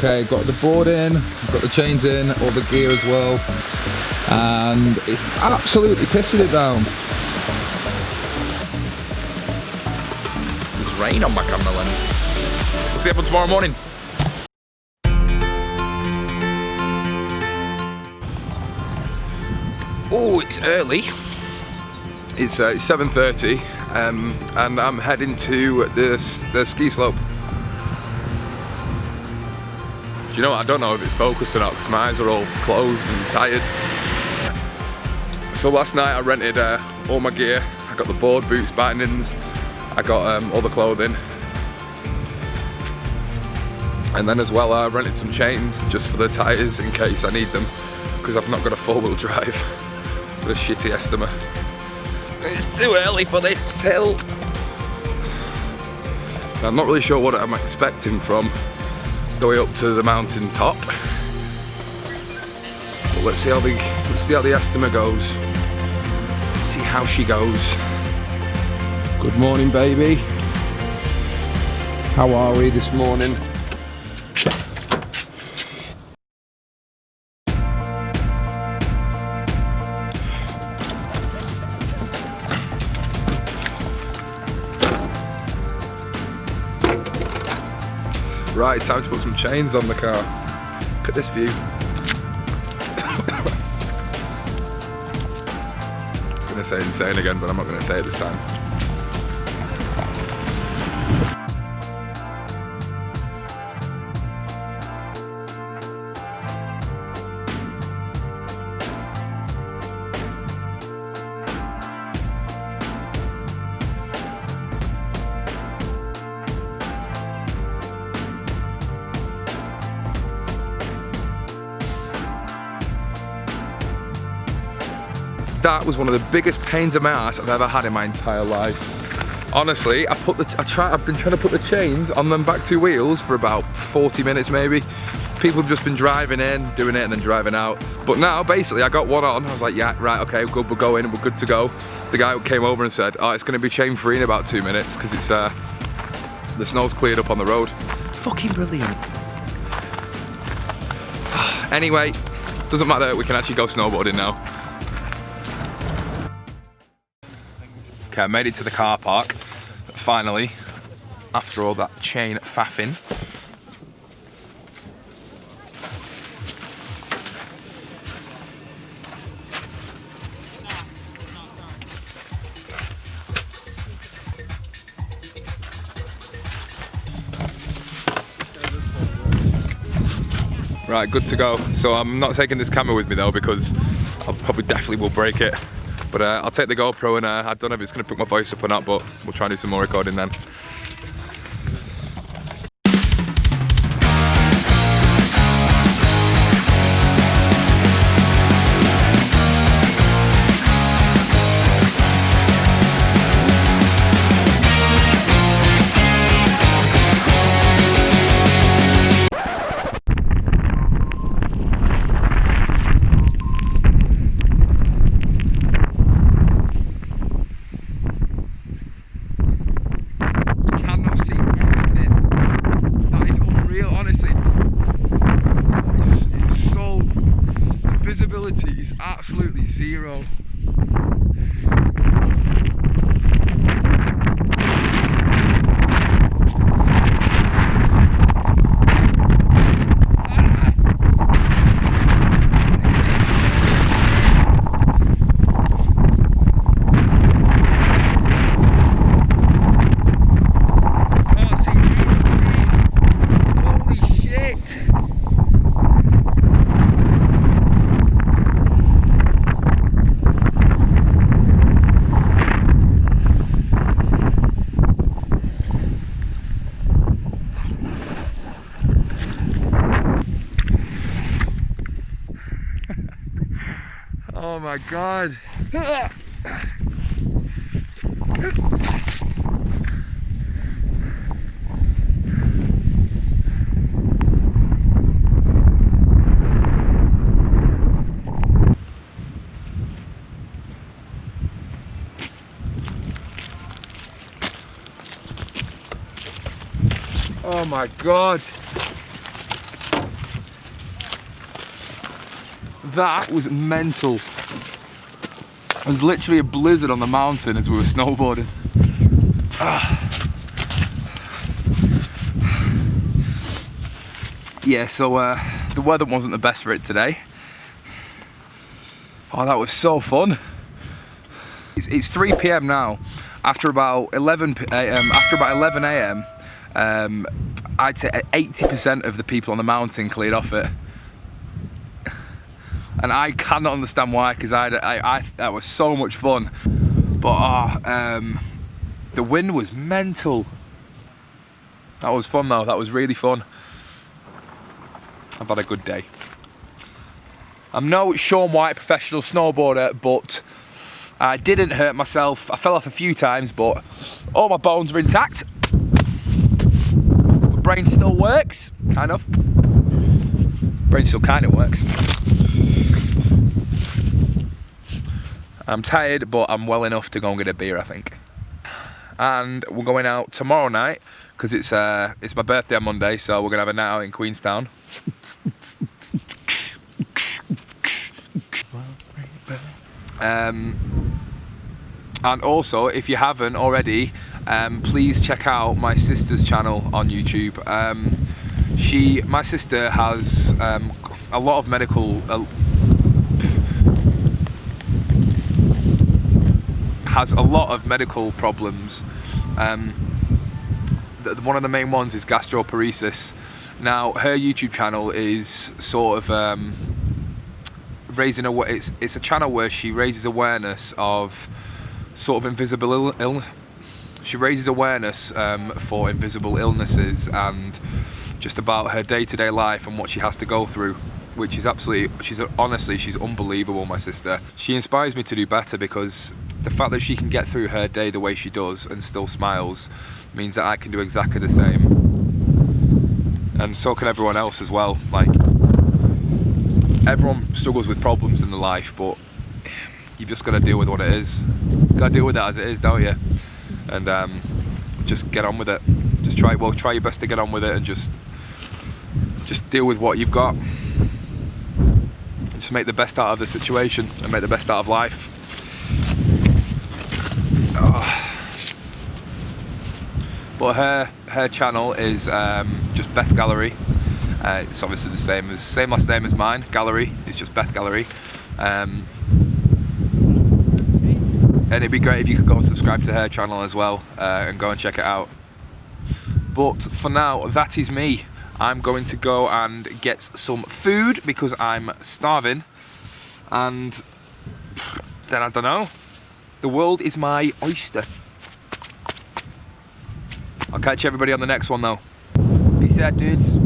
Okay, got the board in, got the chains in, all the gear as well, and it's absolutely pissing it down. There's rain on my camera lens. We'll see you tomorrow morning. Oh, it's early. It's 7:30, and I'm heading to the ski slope. Do you know what? I don't know if it's focused or not because my eyes are all closed and tired. So last night I rented all my gear. I got the board, boots, bindings. I got all the clothing. And then as well I rented some chains just for the tyres in case I need them because I've not got a four-wheel drive for a shitty Estima. It's too early for this hill. I'm not really sure what I'm expecting from the way up to the mountain top. But let's see how the Estima goes. See how she goes. Good morning, baby. How are we this morning? Right, time to put some chains on the car. Look at this view. I was going to say insane again, but I'm not going to say it this time. That was one of the biggest pains in my ass I've ever had in my entire life. Honestly, I've been trying to put the chains on them back two wheels for about 40 minutes maybe. People have just been driving in, doing it and then driving out. But now, basically, I got one on. I was like, yeah, right, okay, good, we're going, we're good to go. The guy came over and said, oh, it's gonna be chain free in about 2 minutes because it's the snow's cleared up on the road. Fucking brilliant. Anyway, doesn't matter, we can actually go snowboarding now. Okay, I made it to the car park, finally, after all that chain faffing. Right, good to go. So I'm not taking this camera with me though because I probably definitely will break it. But I'll take the GoPro and I don't know if it's going to pick my voice up or not, but we'll try and do some more recording then. Visibility is absolutely zero. Can't see anything. Holy shit. Oh my God. Oh my God. That was mental. There was literally a blizzard on the mountain as we were snowboarding. Yeah, so the weather wasn't the best for it today. Oh, that was so fun. It's 3 p.m. now. After about 11 a.m, I'd say 80% of the people on the mountain cleared off it. And I cannot understand why, because that was so much fun. But the wind was mental. That was fun though, that was really fun. I've had a good day. I'm no Shaun White professional snowboarder, but I didn't hurt myself. I fell off a few times, but all my bones are intact. My brain still works, kind of. Brain still kind of works. I'm tired, but I'm well enough to go and get a beer, I think. And we're going out tomorrow night, because it's my birthday on Monday, so we're going to have a night out in Queenstown. And also, if you haven't already, please check out my sister's channel on YouTube. My sister has a lot of medical problems. One of the main ones is gastroparesis. Now, her YouTube channel is sort of it's a channel where she raises awareness of sort of invisible illness. She raises awareness for invisible illnesses and just about her day-to-day life and what she has to go through, which is honestly, she's unbelievable, my sister. She inspires me to do better, because the fact that she can get through her day the way she does and still smiles means that I can do exactly the same. And so can everyone else as well. Like, everyone struggles with problems in their life, but you've just got to deal with what it is. Got to deal with it as it is, don't you? And just get on with it. Just try your best to get on with it, and just deal with what you've got. Just make the best out of the situation and make the best out of life. But her channel is just Beth Gallery. It's obviously the same last name as mine. Gallery. It's just Beth Gallery. And it'd be great if you could go and subscribe to her channel as well, and go and check it out. But for now, that is me. I'm going to go and get some food because I'm starving, and then I don't know. The world is my oyster. I'll catch everybody on the next one though. Peace out, dudes.